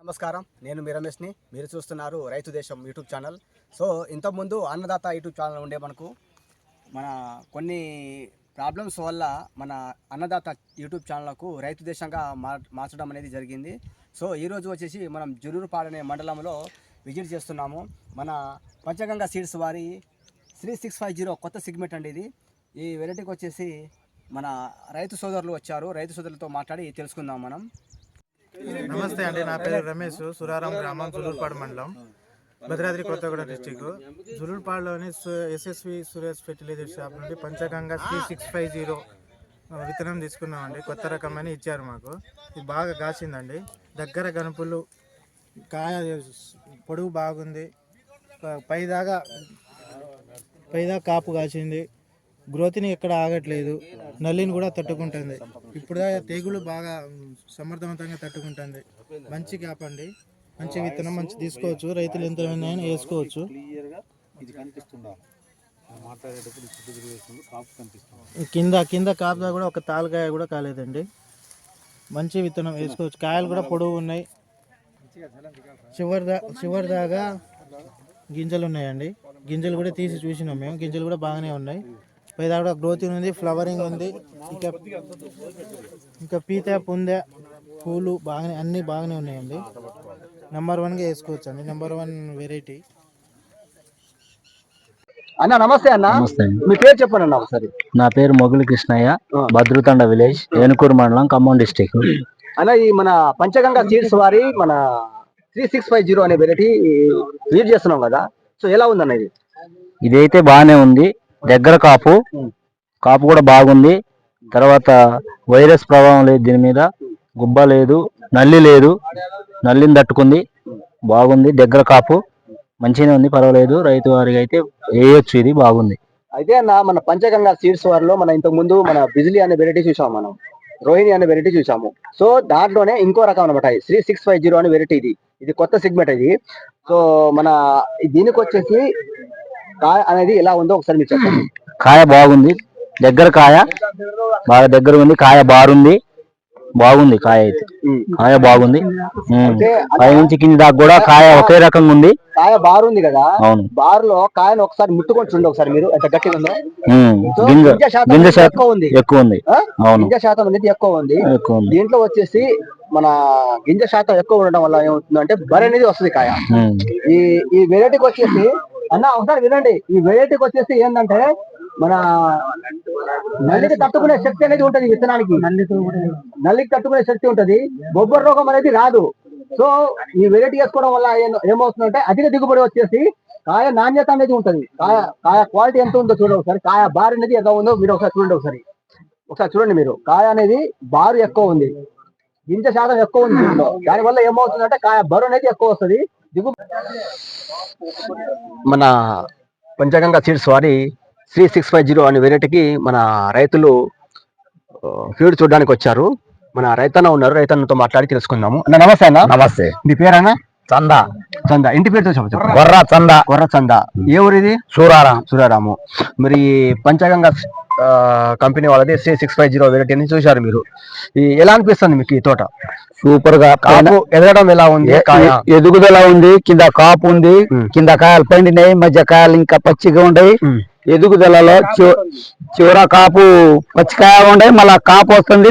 నమస్కారం, నేను మీ రమేష్ని. మీరు చూస్తున్నారు రైతు దేశం యూట్యూబ్ ఛానల్. సో ఇంతకుముందు అన్నదాత యూట్యూబ్ ఛానల్ ఉండే మనకు కొన్ని ప్రాబ్లమ్స్ వల్ల మన అన్నదాత యూట్యూబ్ ఛానల్కు రైతు దేశంగా మార్చడం అనేది జరిగింది. సో ఈరోజు వచ్చేసి మనం జులూరుపాడు అనే మండలంలో విజిట్ చేస్తున్నాము. మన పంచగంగా సీడ్స్ వారి 3650 కొత్త సిగ్మెంట్ అండి ఇది. ఈ వెరైటీకి వచ్చేసి మన రైతు సోదరులు వచ్చారు. రైతు సోదరులతో మాట్లాడి తెలుసుకుందాం మనం. నమస్తే అండి, నా పేరు రమేష్. సురారం గ్రామం, జులూరుపాడు మండలం, భద్రాద్రి కొత్తగూడెం డిస్టిక్. జులూరుపాడులోని ఎస్ఎస్వి సురేష్ ఫెర్టిలైజర్ షాప్ నుండి పంచగంగా 3650 విత్తనం తీసుకున్నామండి. కొత్త రకమని ఇచ్చారు మాకు. ఇది బాగా కాసిందండి. దగ్గర గనుపులు, కాయ పొడుగు బాగుంది. పైదాకా కాపు కాసింది. గ్రోత్ని ఎక్కడ ఆగట్లేదు. నల్లిని కూడా తట్టుకుంటుంది. ఇప్పుడు తెగులు బాగా సమర్థవంతంగా తట్టుకుంటుంది. మంచి కాపండి, మంచి విత్తనం, మంచి తీసుకోవచ్చు. రైతులు ఎంతైనా వేసుకోవచ్చు. కింద కాపుదా కూడా ఒక తాలకాయ కూడా కాలేదండి. మంచి విత్తనం వేసుకోవచ్చు. కాయలు కూడా పొడవు ఉన్నాయి. చివరి దాకా గింజలు ఉన్నాయండి. గింజలు కూడా తీసి చూసినాం మేము. గింజలు కూడా బాగానే ఉన్నాయి. పైదా కూడా గ్రోతింగ్ ఉంది, ఫ్లవరింగ్ ఉంది. ఇంకా పీత పొందే పూలు బాగానే, అన్నీ బాగానే ఉన్నాయండి. నెంబర్ 1గా వేసుకోవచ్చు అండి. Number 1 variety. అన్న నమస్తే. అన్న మీ పేరు చెప్పండి అన్న ఒకసారి. నా పేరు మొగులి కృష్ణయ్య, భద్రుతండ విలేజ్, ఏనుకూరు మండలం, ఖమ్మం డిస్టిక్. అన్న ఈ మన పంచగంగా సీడ్స్ వారి మన 3650 అనే వెరైటీ యూజ్ చేస్తున్నాం కదా. సో ఎలా ఉందన్న ఇది? ఇదైతే బాగానే ఉంది. దగ్గర కాపు కూడా బాగుంది. తర్వాత వైరస్ ప్రభావం లేదు దీని మీద. గుబ్బ లేదు, నల్లి లేదు. నల్లిని తట్టుకుంది, బాగుంది. దగ్గర కాపు మంచిగానే ఉంది, పర్వాలేదు. రైతు వారికి అయితే వేయొచ్చు, ఇది బాగుంది. అయితే అన్న మన పంచగంగా సీడ్స్ వారిలో మన ఇంతకు ముందు మన బిజిలీ అనే వెరైటీ చూసాము, మనం రోహిణి అనే వెరైటీ చూసాము. సో దాంట్లోనే ఇంకో రకం అనమాట 3650 అనే వెరైటీ. ఇది కొత్త సిగ్మెంట్ ఇది. సో మన దీనికి వచ్చేసి కాయ అనేది ఎలా ఉందో ఒకసారి మీరు చెప్పండి. కాయ బాగుంది, దగ్గర కాయ బాగా దగ్గర ఉంది. కాయ బారుంది, బాగుంది. కాయ అయితే కాయ బాగుంది. పై నుంచి కింది దాకా కూడా కాయ ఒకే రకంగా ఉంది. కాయ బారుంది కదా. అవును, బారులో కాయను ఒకసారి ముట్టుకొని చూడండి ఒకసారి మీరు, ఎంత గట్టిగా ఉందో. గింజ శాతం ఎక్కువ ఉంది. అవును, గింజ శాతం అనేది ఎక్కువ ఉంది. దీంట్లో వచ్చేసి మన గింజ శాతం ఎక్కువ ఉండడం వల్ల ఏమవుతుందంటే బరి అనేది వస్తుంది కాయ. ఈ వెరైటీకి వచ్చేసి అన్న ఒకసారి వినండి. ఈ వెరైటీకి వచ్చేసి ఏంటంటే మన నల్లికి తట్టుకునే శక్తి అనేది ఉంటది విత్తనానికి. నల్లికి తట్టుకునే శక్తి ఉంటది. బొబ్బర రోగం అనేది రాదు. సో ఈ వెరైటీ వేసుకోవడం వల్ల ఏమవుతుందంటే అధిక దిగుబడి వచ్చేసి కాయ నాణ్యత అనేది ఉంటది. కాయ క్వాలిటీ ఎంత ఉందో చూడండి ఒకసారి. కాయ బారు అనేది ఎంత ఉందో మీరు ఒకసారి చూడండి. ఒకసారి చూడండి మీరు. కాయ అనేది బారు ఎక్కువ ఉంది, గింజ శాతం ఎక్కువ ఉంది దీంట్లో. దానివల్ల ఏమవుతుందంటే కాయ బరువు అనేది ఎక్కువ వస్తుంది. మన పంచగంగా సీడ్స్ వారి 3650 అనే వెరైటీకి మన రైతులు ఫీడ్ చూడడానికి వచ్చారు. మన రైతన్న ఉన్నారు, రైతన్నతో మాట్లాడి తెలుసుకుందాము. అన్న నమస్తే. అన్న నమస్తే. మీ పేరన్నా? చందా. ఇంటి పేరుతో చెప్పచ్చు. గొర్ర చందా. ఏ ఊరిది? సూరారాము. మరి పంచగంగా కంపెనీ వాళ్ళది 3650 వెరైటీ అని చూశారు మీరు. ఎలా అనిపిస్తుంది మీకు ఈ తోట? సూపర్ గా. కాపు ఎదగడం ఎలా ఉంది? ఎదుగుదల ఉంది. కింద కాపు ఉంది. కింద కాయలు పండినాయి, మధ్య కాయలు ఇంకా పచ్చిగా ఉండయి. ఎదుగుదలలో చివర కాపు పచ్చికాయ ఉండయి, మళ్ళా కాపు వస్తుంది.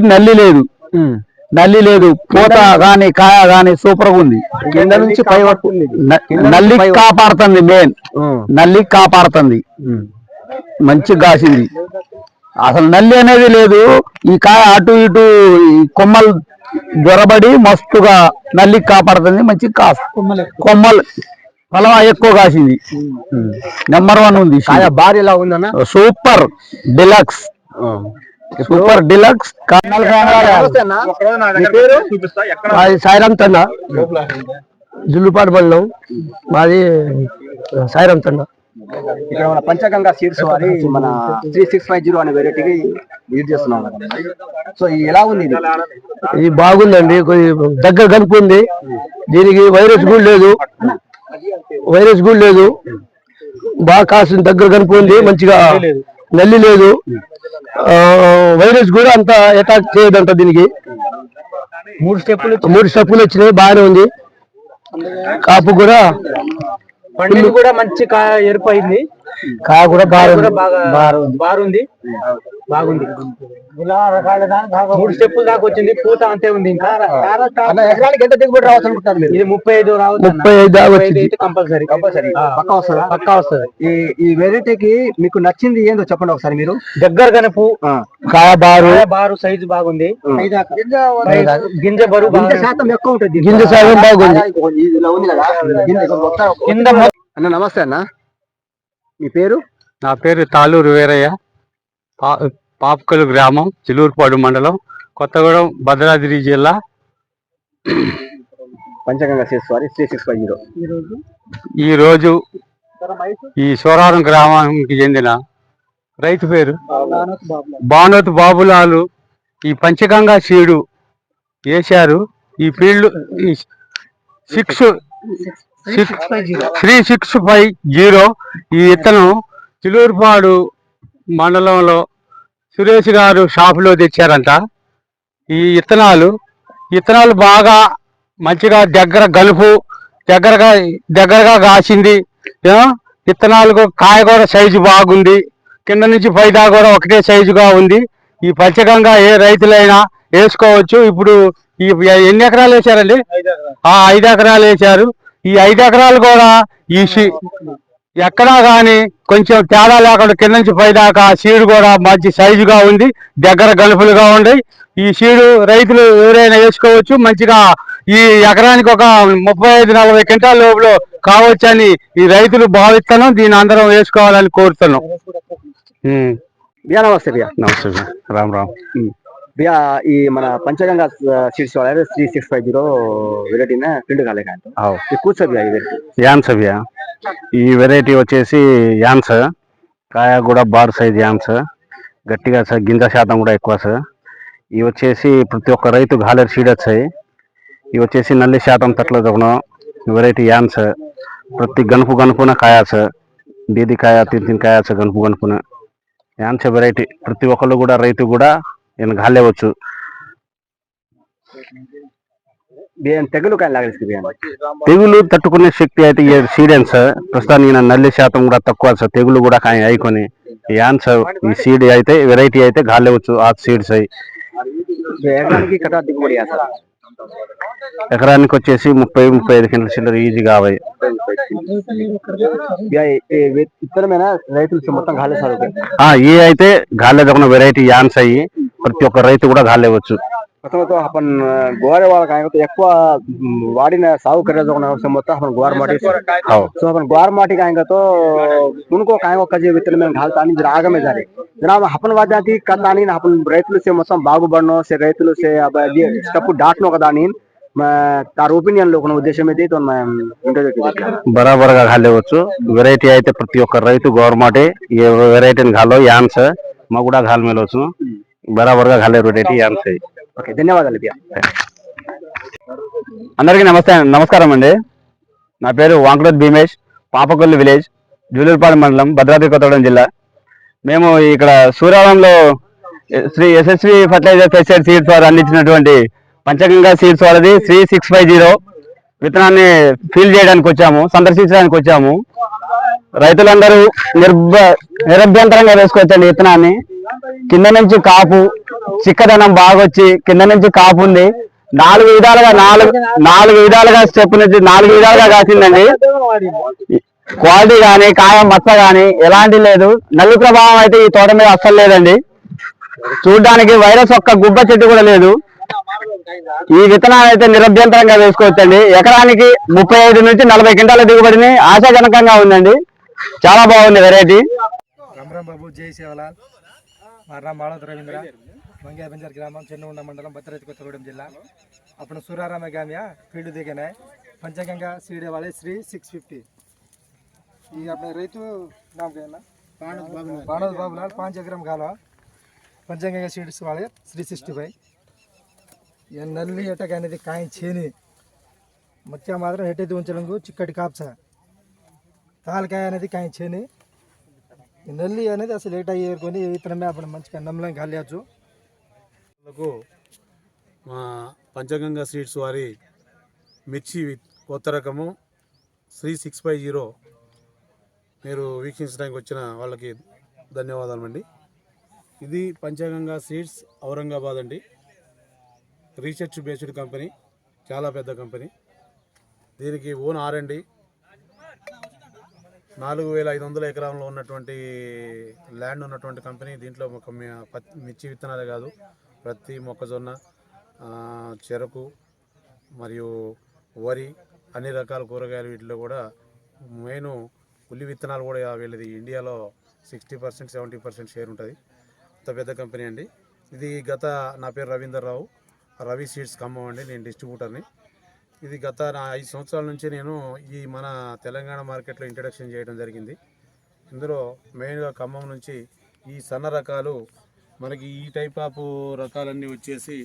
నల్లి లేదు. పూత గాని కాయ గాని సూపర్ గా ఉంది. కింద నుంచి పై వరకు నల్లి కాపాడుతుంది. మెయిన్ నల్లి కాపాడుతుంది. మంచి కాసింది. అసలు నల్లి అనేది లేదు. ఈ కాయ అటు ఇటు కొమ్మలు దొరబడి మస్తుగా నల్లి కాపాడుతుంది. మంచి కొమ్మలు ఫలవా ఎక్కువ కాసింది. నెంబర్ 1 ఉంది. కాయ బార్ ఎలా ఉందన్న? Super deluxe. సాయిరామ్ తండ, జుల్లుపాడు మండలం మాది. సాయిరామ్ తండ. ఇక్కడ మన పంచగంగా సీడ్స్ వారి మన 3650 అనే వెరైటీకి యూజ్ చేస్తున్నాం. సో ఎలా ఉంది ఇది? బాగుందండి. దగ్గర కనుక్కుంది. దీనికి వైరస్ కూడా లేదు. బాగా కాసిన దగ్గర కనుక్కుంది. మంచిగా నల్లి లేదు. వైరస్ కూడా అంత అటాక్ చేయదంట దీనికి. 3 స్టెప్పులు వచ్చినాయి, బాగానే ఉంది. కాపు కూడా పండింది కూడా మంచి ఎరుపు అయింది. కాయ కూడా బాగుంది. మూడు స్టెప్పులు దాకా వచ్చింది. పూత అంతే ఉంది. ఇంకా ఎకరానికి ఎంత దిగుబడి రావచ్చు అనుకుంటారు మీరు? ఇది 35 రావచ్చు. 35 కంపల్సరీ పక్కా వస్తుంది. ఈ వెరైటీకి మీకు నచ్చింది ఏందో చెప్పండి ఒకసారి మీరు. దగ్గర కనుపు, కాయ బారు సైజు బాగుంది. గింజ బరువు, గింజ శాతం ఎక్కువ ఉంటుంది. గింజ శాతం బాగుంది. అన్న నమస్తే అన్న, మీ పేరు? నా పేరు తాళూరు వీరయ్య, పాపకలు గ్రామం, చిలూరుపాడు మండలం, కొత్తగూడెం, భద్రాద్రి జిల్లా. పంచగంగా సీడ్స్ వారి 3650. ఈరోజు ఈ సోరారం గ్రామానికి చెందిన రైతు పేరు బానోతు బాబులాలు ఈ పంచగంగా సీడు వేశారు. ఈ ఫీల్డ్ 3650 ఈ విత్తనం చిలూరుపాడు మండలంలో సురేష్ గారు షాపులో తెచ్చారంట. ఈ విత్తనాలు బాగా మంచిగా దగ్గరగా కాసింది. విత్తనాలకు కాయ కూడా సైజు బాగుంది. కింద నుంచి పై దాకా కూడా ఒకటే సైజుగా ఉంది. ఈ పంచగంగా ఏ రైతులైనా వేసుకోవచ్చు. ఇప్పుడు ఈ ఎన్ని ఎకరాలు వేశారండి? 5 ఎకరాలు వేశారు. ఈ 5 ఎకరాలు కూడా ఎక్కడా కానీ కొంచెం తేడా లేకుండా కింద నుంచి పై దాకా సీడు కూడా మంచి సైజుగా ఉంది. దగ్గర గలుపులుగా ఉంది. ఈ సీడు రైతులు ఎవరైనా వేసుకోవచ్చు. మంచిగా ఈ ఎకరానికి ఒక 35-40 క్వింటాల లోపల కావచ్చని ఈ రైతులు భావిస్తున్నాం. దీన్ని అందరం వేసుకోవాలని కోరుతున్నాం. నమస్తే బియా. నమస్తే రామ్ బియా, ఈ మన పంచగంగా సీడ్స్ 3650 వెరైటీనే ఫీల్డ్ కాలే కూర్చో బియా. ఈ వెరైటీ యాన్స్ బియా. ఈ వెరైటీ వచ్చేసి యాన్స్. కాయ కూడా బార్ సైజ్ యాన్స్, గట్టిగా గింజ శాతం కూడా ఎక్కువ సార్. ఇవి వచ్చేసి ప్రతి ఒక్క రైతు గాలేరు సీడ్ వచ్చాయి. ఇవి వచ్చేసి నల్లి శాతం తట్ల వెరైటీ యాన్స్. ప్రతి గనుపున కాయ సార్, దీది కాయ తిని కాయ సార్, గనుపున యాన్స్ వెరైటీ. ప్రతి ఒక్కళ్ళు కూడా రైతు కూడా నేను గాలేవచ్చు. తెగులు తట్టుకునే శక్తి అయితే సీడెన్స్. ప్రస్తుతానికి నల్లి శాతం కూడా తక్కువ సార్. తెగులు కూడా అయికొని యాన్స్ ఈ సీడ్ అయితే వెరైటీ అయితే గాలేవచ్చు. ఆ సీడ్స్ అయి ఎకరానికి వచ్చేసి 30-35 క్వింటల్ చిల్లర ఈజీగా అవ్వాయి. ఈ అయితే గాలేదొక వెరైటీ యాన్స్ అయ్యి ప్రతి ఒక్క రైతు కూడా గాలేవచ్చు. अपन गोवारे वाला काहे तो ఎక్కువ वाड़ी ने साहू करे जो ना से मत अपन गोवार माटी सो अपन गोवार माटी काहे तो उनको काहे को कजे वितल में घालतानी जरा आगे में जा रे जनाब अपन वाजाती कतानी अपन రైతులు से మొత్తం బాగుబడనో से రైతులు से अब ये स्टप डाटनो కదాని तार ओपिनियन లో ఉన్న ఉద్దేశం అయితే తో బరాబర్ గా గాలేవచ్చు. వెరైటీ అయితే ప్రతి ఒక్క రైతు గోవర్ మాటి ఈ వెరైటీని గాలో యాన్స్ మా కూడా గాల్ మేలవచ్చు. బరాబర్ గా గాలే వెరైటీ యాన్స్. ఓకే, ధన్యవాదాలు. అందరికీ నమస్కారం అండి. నా పేరు వాంకులత్ భీమేష్, పాపకొల్లు విలేజ్, జూలూరుపాడు మండలం, భద్రాద్రి కొత్తగూడెం జిల్లా. మేము ఇక్కడ సూరారంలో Sri SSV fertiliser pesticide seeds వారు అందించినటువంటి పంచగంగా సీడ్స్ వాళ్ళది 3650 విత్తనాన్ని ఫీల్ చేయడానికి వచ్చాము, సందర్శించడానికి వచ్చాము. రైతులందరూ నిరభ్యంతరంగా వేసుకోవచ్చండి విత్తనాన్ని. కింద నుంచి కాపు చిక్కదనం బాగొచ్చి కింద నుంచి కాపు ఉంది. 4 విధాలుగా స్టెప్ నుంచి 4 విధాలుగా కాసిందండి. క్వాలిటీ కానీ కాయ మచ్చ కానీ ఎలాంటి లేదు. నల్లి ప్రభావం అయితే ఈ తోట మీద అస్సలు లేదండి. చూడడానికి వైరస్ ఒక్క గుబ్బ చెట్టు కూడా లేదు. ఈ విత్తనాలు అయితే నిరభ్యంతరంగా వేసుకోవచ్చండి. ఎకరానికి 35-40 క్వింటాల దిగుబడిని ఆశాజనకంగా ఉందండి. చాలా బాగుంది వెరైటీ. బాబు జై సేవలాల్, మా नाम बाड़ोत रविंद्र, मंगिया बंजर ग्राम, चन्नूंडा मंडलम, भद्राद्रि कोत्तगूडెం जिला. अपने सुराराम में गया फील्ड देखे है पंचगंगा सीडे वाले 3650. ये अपने రైతు नाम क्या है ना? बाणोत बाबूलाल 5 एकरम गालो पंचगंगा सीड्स वाले 365. ये नल्ली अटक అనేది కాయ చేని మధ్య మాత్రం హెట్టెత్తి ఉంచలంగు చిక్కటి కాప్స తాలకాయ అనేది కాయ చేని నల్లి అనేది అసలు లేట్ అయ్యేరుకొని విత్తనమే అప్పుడు మంచిగా నమ్మలం గాలియచ్చు. మా పంచగంగా సీడ్స్ వారి మిర్చి కొత్త రకము శ్రీ 650 మీరు వీక్షించడానికి వచ్చిన వాళ్ళకి ధన్యవాదాలండి. ఇది పంచగంగా సీడ్స్ ఔరంగాబాద్ అండి. రీసెర్చ్ బేస్డ్ కంపెనీ, చాలా పెద్ద కంపెనీ. దీనికి ఓన్ R&D 4500 ఎకరాల్లో ఉన్నటువంటి ల్యాండ్ ఉన్నటువంటి కంపెనీ. దీంట్లో ఒక మిర్చి విత్తనాలే కాదు, ప్రతి మొక్కజొన్న, చెరకు మరియు వరి, అన్ని రకాల కూరగాయలు వీటిలో కూడా మెయిన్ ఉల్లి విత్తనాలు కూడా వీళ్ళది ఇండియాలో 60% 70% షేర్ ఉంటుంది. అంత పెద్ద కంపెనీ అండి ఇది. నా పేరు రవీందర్ రావు, రవి సీడ్స్ ఖమ్మం అండి. నేను డిస్ట్రిబ్యూటర్ని. ఇది గత 5 సంవత్సరాల నుంచి నేను ఈ మన తెలంగాణ మార్కెట్లో ఇంట్రడక్షన్ చేయడం జరిగింది. ఇందులో మెయిన్గా ఖమ్మం నుంచి ఈ సన్న రకాలు, మనకి ఈ టైప్ ఆఫ్ రకాలన్నీ వచ్చేసి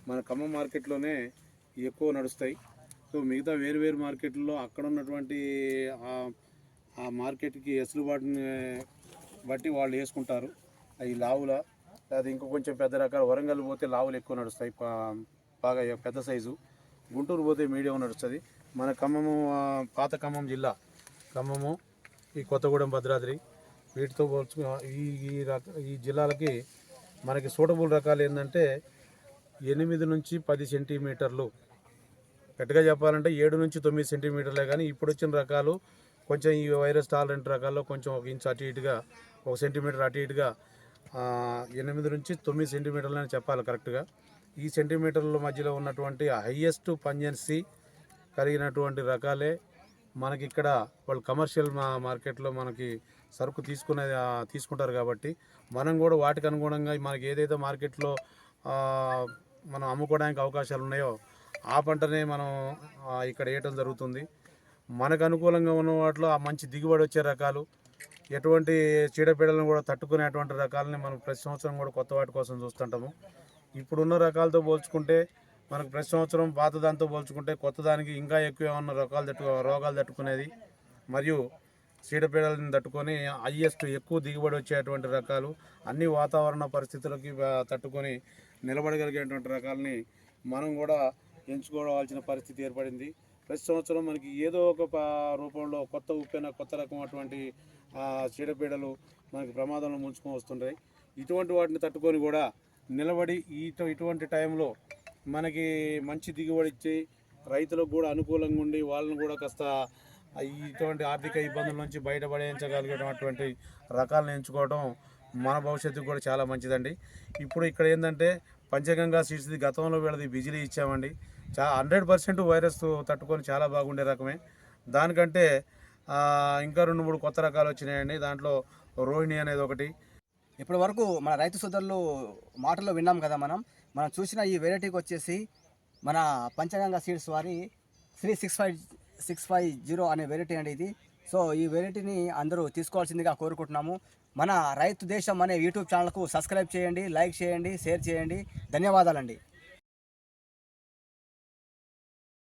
మన ఖమ్మం మార్కెట్లోనే ఎక్కువ నడుస్తాయి. సో మిగతా వేరు మార్కెట్లలో అక్కడ ఉన్నటువంటి ఆ మార్కెట్కి ఎసులుబాటుని బట్టి వాళ్ళు వేసుకుంటారు. అవి లావుల, అది ఇంకో కొంచెం పెద్ద రకాలు. వరంగల్ పోతే లావులు ఎక్కువ నడుస్తాయి, బాగా పెద్ద సైజు. గుంటూరు పోతే మీడియం నడుస్తుంది. మన ఖమ్మము, పాత ఖమ్మం జిల్లా, ఖమ్మము, ఈ కొత్తగూడెం, భద్రాద్రి, వీటితో పోల్చు ఈ జిల్లాలకి మనకి సూటబుల్ రకాలు ఏంటంటే 8 నుంచి 10 సెంటీమీటర్లు, గట్టిగా చెప్పాలంటే 7 నుంచి 9 సెంటీమీటర్లే. కానీ ఇప్పుడు వచ్చిన రకాలు కొంచెం ఈ వైరస్ టాలరెంట్ రకాల్లో కొంచెం 1 ఇంచ్ అటు ఇటుగా, 1 సెంటీమీటర్ అటు ఇటుగా 8 నుంచి 9 సెంటీమీటర్లు అని చెప్పాలి కరెక్ట్గా. ఈ సెంటీమీటర్ల మధ్యలో ఉన్నటువంటి హైయెస్ట్ పంజెన్సీ కలిగినటువంటి రకాలే మనకి ఇక్కడ వాళ్ళు కమర్షియల్ మార్కెట్లో మనకి సరుకు తీసుకుంటారు. కాబట్టి మనం కూడా వాటికి అనుగుణంగా మనకి ఏదైతే మార్కెట్లో మనం అమ్ముకోవడానికి అవకాశాలు ఉన్నాయో ఆ పంటనే మనం ఇక్కడ వేయటం జరుగుతుంది. మనకు అనుకూలంగా ఉన్న వాటిలో ఆ మంచి దిగుబడి వచ్చే రకాలు, ఎటువంటి చీడపీడలను కూడా తట్టుకునేటువంటి రకాలని మనం ప్రతి సంవత్సరం కూడా కొత్త వాటి కోసం చూస్తుంటాము. ఇప్పుడున్న రకాలతో పోల్చుకుంటే మనకు ప్రతి సంవత్సరం పాత దాంతో పోల్చుకుంటే కొత్త దానికి ఇంకా ఎక్కువ ఏమన్నా రోగాలు తట్టుకునేది మరియు చీడపీడలను తట్టుకొని హైయెస్ట్ ఎక్కువ దిగుబడి వచ్చేటువంటి రకాలు, అన్ని వాతావరణ పరిస్థితులకి తట్టుకొని నిలబడగలిగేటువంటి రకాలని మనం కూడా ఎంచుకోవాల్సిన పరిస్థితి ఏర్పడింది. ప్రతి సంవత్సరం మనకి ఏదో ఒక రూపంలో కొత్త ఉప్పెన, కొత్త రకం అటువంటి చీడపీడలు మనకి ప్రమాదంలో ముంచుకొని వస్తుంటాయి. ఇటువంటి వాటిని తట్టుకొని కూడా నిలబడి ఇటువంటి టైంలో మనకి మంచి దిగుబడి ఇచ్చి రైతులకు కూడా అనుకూలంగా ఉండి వాళ్ళని కూడా కాస్త ఇటువంటి ఆర్థిక ఇబ్బందుల నుంచి బయటపడేయించగలిగేటువంటి రకాలను ఎంచుకోవడం మన భవిష్యత్తుకు కూడా చాలా మంచిదండి. ఇప్పుడు ఇక్కడ ఏంటంటే పంచగంగా సీడ్స్ది గతంలో వీళ్ళది బిజిలీ ఇచ్చామండి. 100% వైరస్ తట్టుకొని చాలా బాగుండే రకమే. దానికంటే ఇంకా 2-3 కొత్త రకాలు వచ్చినాయండి. దాంట్లో రోహిణి అనేది ఒకటి. ఇప్పటి వరకు మన రైతు సోదరులు మాటల్లో విన్నాం కదా. మనం చూసిన ఈ వెరైటీకి వచ్చేసి మన పంచగంగా సీడ్స్ వారి శ్రీ 650 అనే వెరైటీ అండి ఇది. సో ఈ వెరైటీని అందరూ తీసుకోవాల్సిందిగా కోరుకుంటున్నాము. మన రైతు దేశం అనే యూట్యూబ్ ఛానల్కు సబ్స్క్రైబ్ చేయండి, లైక్ చేయండి, షేర్ చేయండి. ధన్యవాదాలండి.